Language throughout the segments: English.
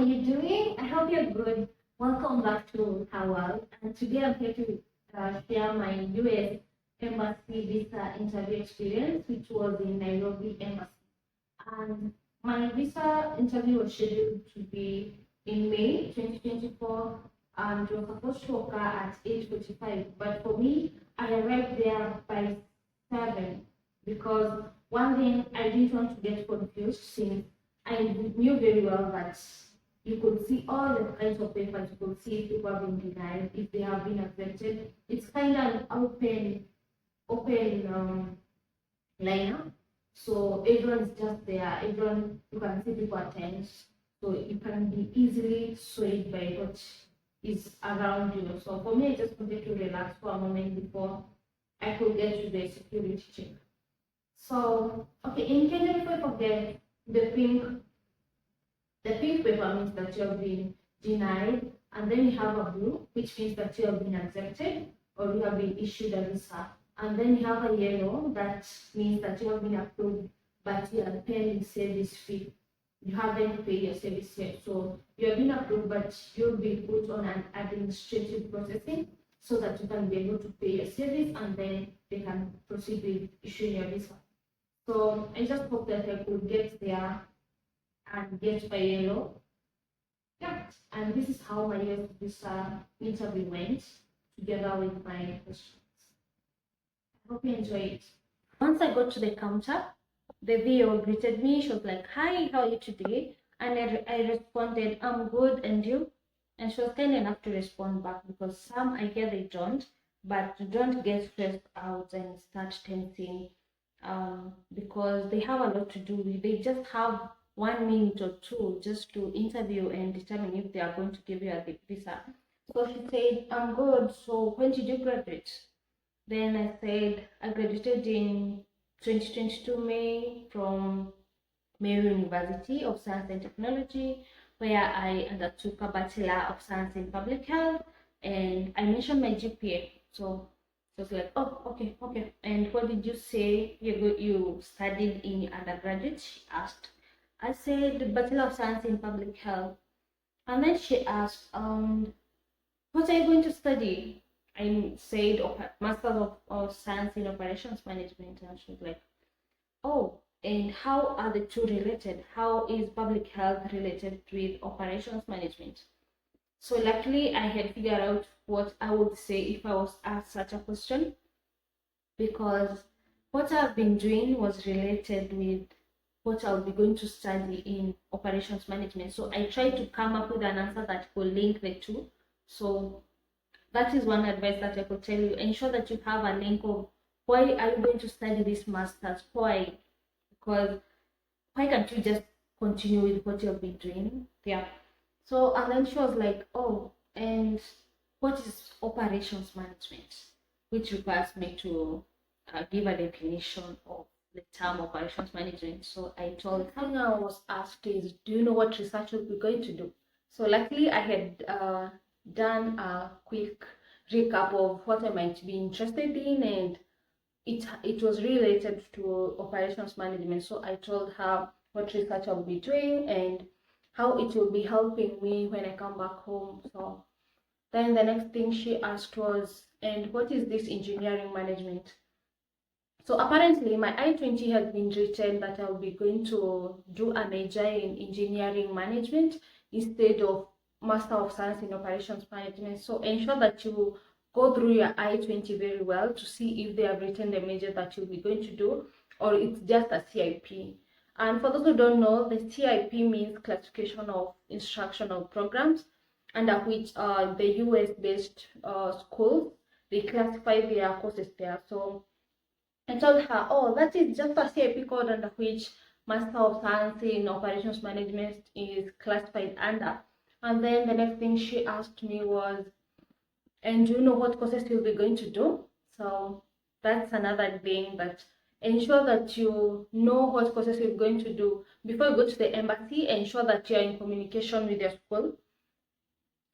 are you doing? I hope you're good. Welcome back to our world. And today I'm here to share my US Embassy visa interview experience, which was in Nairobi Embassy. And my visa interview was scheduled to be in May 2024, and it was supposed to occur at 8:45. But for me, I arrived there by 7 because one thing I didn't want to get confused since I knew very well that you could see all the kinds of papers. You could see if people have been denied, if they have been accepted. It's kind of an open lineup. So everyone's just there. Everyone, you can see people attend. So you can be easily swayed by what is around you. So for me, I just wanted to relax for a moment before I could get to the security check. So, okay, in case if I forget, the pink paper means that you have been denied, and then you have a blue, which means that you have been accepted or you have been issued a visa. And then you have a yellow, that means that you have been approved, but you are paying service fee. You haven't paid your service yet. So you have been approved, but you'll be put on an administrative processing so that you can be able to pay your service, and then they can proceed with issuing your visa. So I just hope that I could get there and get my yellow. Yeah, and this is how my US visa interview went together with my questions. I hope you enjoy it. Once I got to the counter, the VO greeted me. She was like, "Hi, how are you today?" And I responded, "I'm good, and you?" And she was kind enough to respond back, because some I get they don't, but don't get stressed out and start tensing because they have a lot to do. They just have 1 minute or two just to interview and determine if they are going to give you a visa. So she said, "I'm good. So when did you graduate?" Then I said, "I graduated in 2022 May from Mayo University of Science and Technology, where I undertook a Bachelor of Science in Public Health," and I mentioned my GPA. So she was like, "Oh, okay. And what did you say you studied in undergraduate?" she asked. I said, "Bachelor of Science in Public Health." And then she asked, "What are you going to study?" I said, Master of Science in Operations Management. And she was like, "Oh, and how are the two related? How is public health related with operations management?" So luckily, I had figured out what I would say if I was asked such a question, because what I've been doing was related with what I'll be going to study in operations management. So I tried to come up with an answer that could link the two. So that is one advice that I could tell you. Ensure that you have a link of why are you going to study this master's? Why? Because why can't you just continue with what you've been doing? Yeah. So, and then she was like, "Oh, and what is operations management?" Which requires me to give a definition of the term operations management. So I told her, something I was asked is, "Do you know what research we're going to do?" So luckily I had done a quick recap of what I might be interested in, and it was related to operations management. So I told her what research I'll be doing and how it will be helping me when I come back home. So then the next thing she asked was, "And what is this engineering management?" So apparently my I-20 has been written that I'll be going to do a major in engineering management instead of Master of Science in Operations Management. So ensure that you go through your I-20 very well to see if they have written the major that you'll be going to do, or it's just a CIP. And for those who don't know, the CIP means Classification of Instructional Programs, under which the US-based schools, they classify their courses there. So I told her, "Oh, that is just a CIP code under which Master of Science in Operations Management is classified under." And then the next thing she asked me was, "And do you know what courses you'll be going to do?" So that's another thing, that ensure that you know what courses you're going to do before you go to the embassy. Ensure that you're in communication with your school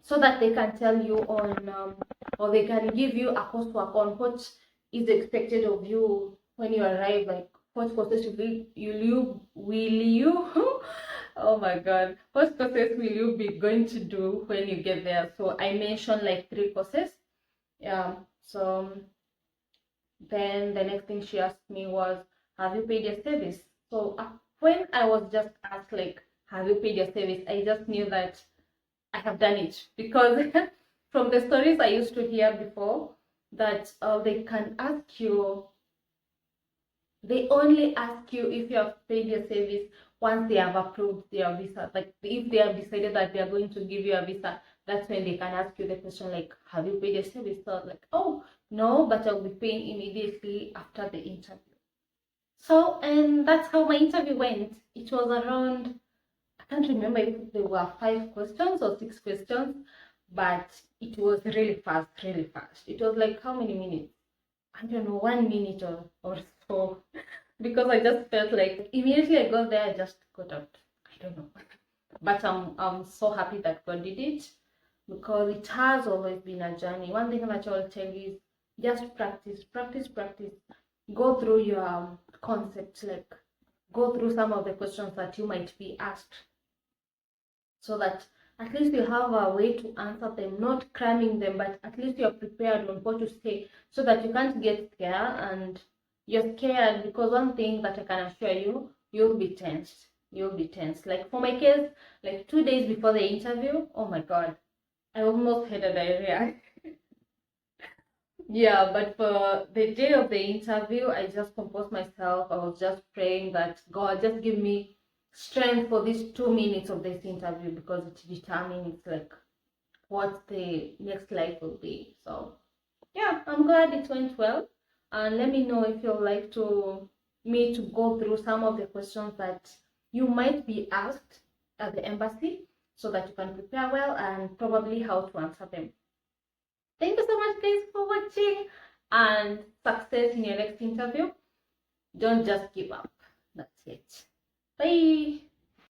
so that they can tell you on or they can give you a coursework on what is expected of you when you arrive, like what courses will you Oh my God. What courses will you be going to do when you get there? So I mentioned like 3 courses. Yeah. So then the next thing she asked me was, have you paid your service? So when I was just asked like, have you paid your service? I just knew that I have done it, because from the stories I used to hear before, that they can ask you, they only ask you if you have paid your service once they have approved their visa. Like if they have decided that they are going to give you a visa, that's when they can ask you the question like, have you paid your service? So like, oh no, but I'll be paying immediately after the interview. So, and that's how my interview went. It was around, I can't remember if there were 5 questions or 6 questions, but it was really fast, really fast. It was like how many minutes? I don't know, 1 minute or so. Because I just felt like immediately I got there, I just got out. I don't know. But I'm so happy that God did it, because it has always been a journey. One thing that I will tell you is just practice, practice, practice. Go through your concepts, like go through some of the questions that you might be asked, so that at least you have a way to answer them, not cramming them, but at least you're prepared on what to say, so that you can't get scared and you're scared. Because one thing that I can assure you, you'll be tensed. You'll be tense. Like for my case, like 2 days before the interview, oh my God, I almost had a diarrhea. Yeah, but for the day of the interview, I just composed myself. I was just praying that God just give me strength for these 2 minutes of this interview, because it determines like what the next life will be. So yeah, I'm glad it went well. And let me know if you'd like to me to go through some of the questions that you might be asked at the embassy, so that you can prepare well and probably how to answer them. Thank you so much, guys, for watching, and success in your next interview. Don't just give up. That's it. Bye.